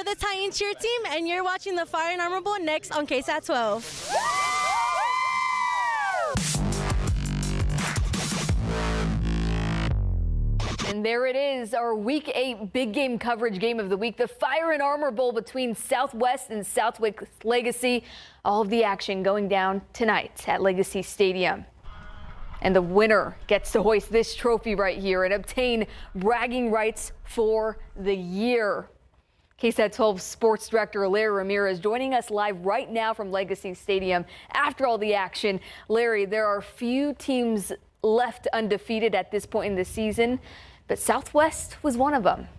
We're the Titan cheer team, and you're watching the Fire and Armor Bowl next on KSAT 12. And there it is, our Week 8 big game coverage game of the week, the Fire and Armor Bowl between Southwest and Southwick Legacy. All of the action going down tonight at Legacy Stadium. And the winner gets to hoist this trophy right here and obtain bragging rights for the year. KSAT 12 Sports Director Larry Ramirez joining us live right now from Legacy Stadium after all the action. Larry, there are few teams left undefeated at this point in the season, but Southwest was one of them.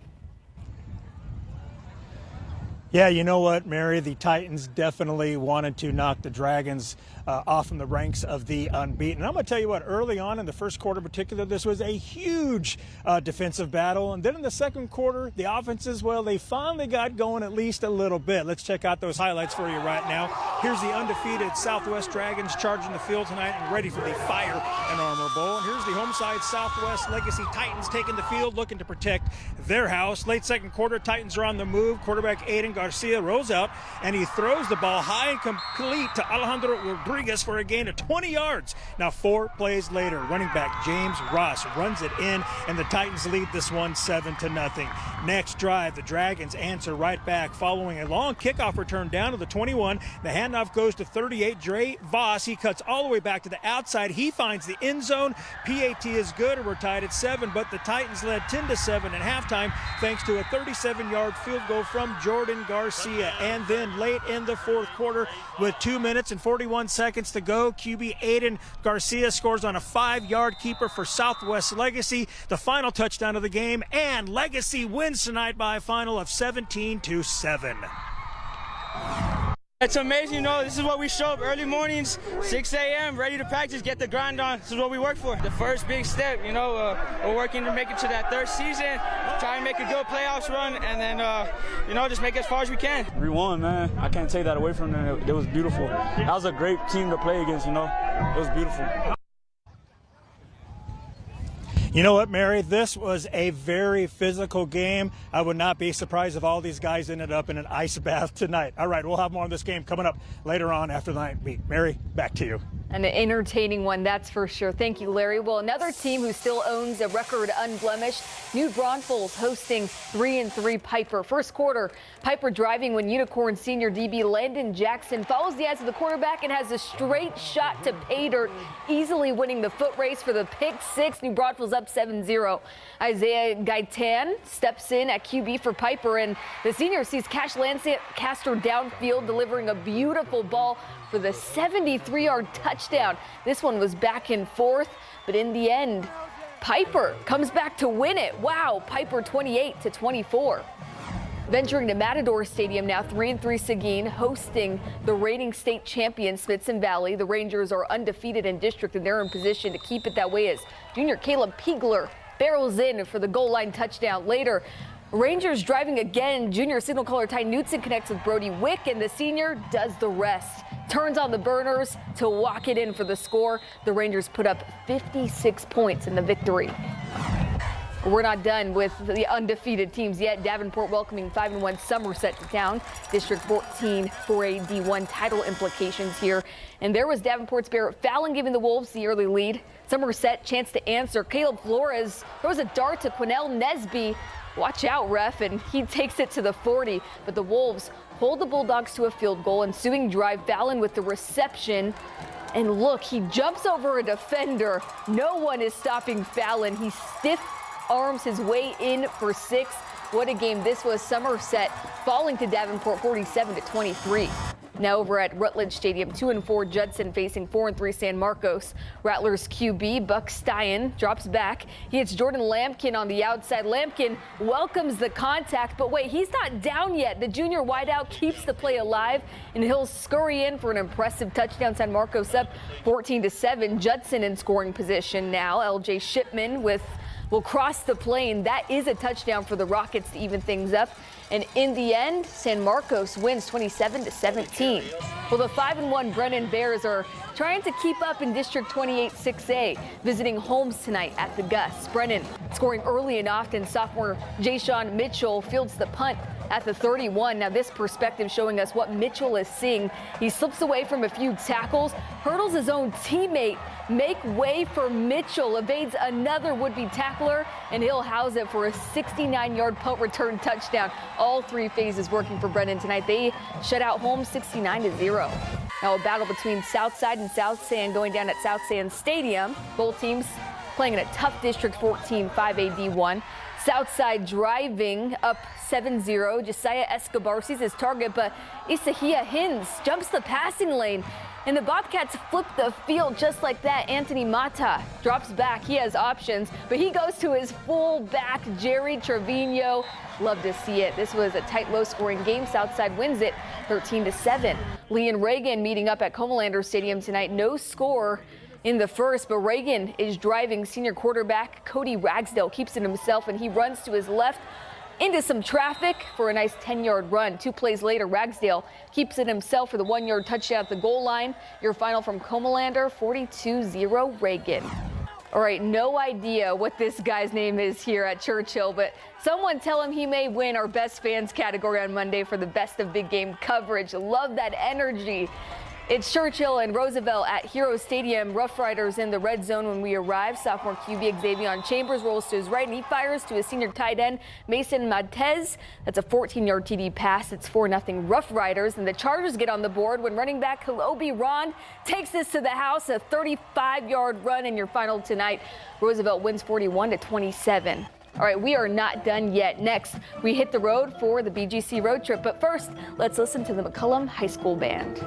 Yeah, you know what, Mary? The Titans definitely wanted to knock the Dragons off from the ranks of the unbeaten. And I'm going to tell you what, early on in the first quarter in particular, this was a huge defensive battle. And then in the second quarter, the offenses, well, they finally got going at least a little bit. Let's check out those highlights for you right now. Here's the undefeated Southwest Dragons charging the field tonight and ready for the Fire and Armor Bowl. And here's the home side Southwest Legacy Titans taking the field, looking to protect their house. Late second quarter, Titans are on the move. Quarterback Aiden Garcia rolls out, and he throws the ball high and complete to Alejandro Rodriguez for a gain of 20 yards. Now 4 plays later, running back James Ross runs it in, and the Titans lead this one 7-0. Next drive, the Dragons answer right back following a long kickoff return down to the 21. The handoff goes to 38, Dre Voss. He cuts all the way back to the outside. He finds the end zone. PAT is good, and we're tied at 7, but the Titans led 10-7 at halftime thanks to a 37-yard field goal from Jordan Garcia. And then late in the fourth quarter, with 2 minutes and 41 seconds to go, QB Aiden Garcia scores on a 5-yard keeper for Southwest Legacy, the final touchdown of the game, and Legacy wins tonight by a final of 17-7. It's amazing, you know, this is what we show up early mornings, 6 a.m., ready to practice, get the grind on. This is what we work for. The first big step, you know, we're working to make it to that third season, try and make a good playoffs run, and then, you know, just make it as far as we can. We won, man. I can't take that away from them. It was beautiful. That was a great team to play against, you know. It was beautiful. You know what, Mary? This was a very physical game. I would not be surprised if all these guys ended up in an ice bath tonight. All right, we'll have more on this game coming up later on after the night beat. Mary, back to you. An entertaining one, that's for sure. Thank you, Larry. Well, another team who still owns a record unblemished, New Braunfels hosting 3-3 Pieper. First quarter, Pieper driving when Unicorn senior DB Landon Jackson follows the eyes of the quarterback and has a straight shot to pay dirt, easily winning the foot race for the pick six. New Braunfels up 7-0. Isaiah Gaitan steps in at QB for Pieper, and the senior sees Cash Lancaster downfield delivering a beautiful ball for the 73-yard touchdown. This one was back and forth, but in the end, Pieper comes back to win it. Wow, Pieper 28-24. Venturing to Matador Stadium now, 3-3 Seguin hosting the reigning state champion Smithson Valley. The Rangers are undefeated in district, and they're in position to keep it that way as junior Caleb Piegler barrels in for the goal line touchdown. Later, Rangers driving again. Junior signal caller Ty Knutson connects with Brody Wick, and the senior does the rest. Turns on the burners to walk it in for the score. The Rangers put up 56 points in the victory. We're not done with the undefeated teams yet. Davenport welcoming 5-1 Somerset to town. District 14 for a D1 title implications here. And there was Davenport's Barrett Fallon giving the Wolves the early lead. Somerset chance to answer. Caleb Flores throws a dart to Quinnell Nesby. Watch out, ref, and he takes it to the 40. But the Wolves hold the Bulldogs to a field goal. Ensuing drive, Fallon with the reception. And look, he jumps over a defender. No one is stopping Fallon. He stiff arms his way in for 6. What a game this was. Somerset falling to Davenport 47-23. Now over at Rutledge Stadium, 2-4 Judson facing 4-3 San Marcos. Rattlers QB Buck Stein drops back. He hits Jordan Lampkin on the outside. Lampkin welcomes the contact, but wait, he's not down yet. The junior wideout keeps the play alive, and he'll scurry in for an impressive touchdown. San Marcos up 14-7. Judson in scoring position now. LJ Shipman will cross the plane. That is a touchdown for the Rockets to even things up. And in the end, San Marcos wins 27-17. Well, the 5-1 Brennan Bears are trying to keep up in District 28 6A, visiting Holmes tonight at the Gus. Brennan scoring early and often. Sophomore Jay Sean Mitchell fields the punt at the 31. Now this perspective showing us what Mitchell is seeing. He slips away from a few tackles, hurdles his own teammate, make way for Mitchell, evades another would-be tackler, and he'll house it for a 69-yard punt return touchdown. All three phases working for Brennan tonight. They shut out Holmes 69-0. Now a battle between Southside and South San going down at South San Stadium. Both teams playing in a tough District 14 5A D1. Southside driving up 7-0. Josiah Escobar sees his target, but Isahia Hins jumps the passing lane. And the Bobcats flip the field just like that. Anthony Mata drops back. He has options, but he goes to his full back, Jerry Trevino. Love to see it. This was a tight, low-scoring game. Southside wins it 13-7. Lee and Reagan meeting up at Comalander Stadium tonight. No score in the first, but Reagan is driving. Senior quarterback Cody Ragsdale keeps it himself, and he runs to his left into some traffic for a nice 10-yard run. 2 plays later, Ragsdale keeps it himself for the 1-yard touchdown at the goal line. Your final from Comalander, 42-0 Reagan. All right, no idea what this guy's name is here at Churchill, but someone tell him he may win our Best Fans category on Monday for the best of big game coverage. Love that energy. It's Churchill and Roosevelt at Hero Stadium. Rough Riders in the red zone when we arrive. Sophomore QB Xavier Chambers rolls to his right, and he fires to his senior tight end, Mason Matez. That's a 14-yard TD pass. It's 4-0 Rough Riders, and the Chargers get on the board when running back Kalobi Ron takes this to the house, a 35-yard run in your final tonight. Roosevelt wins 41-27. All right, we are not done yet. Next, we hit the road for the BGC road trip. But first, let's listen to the McCullum High School Band.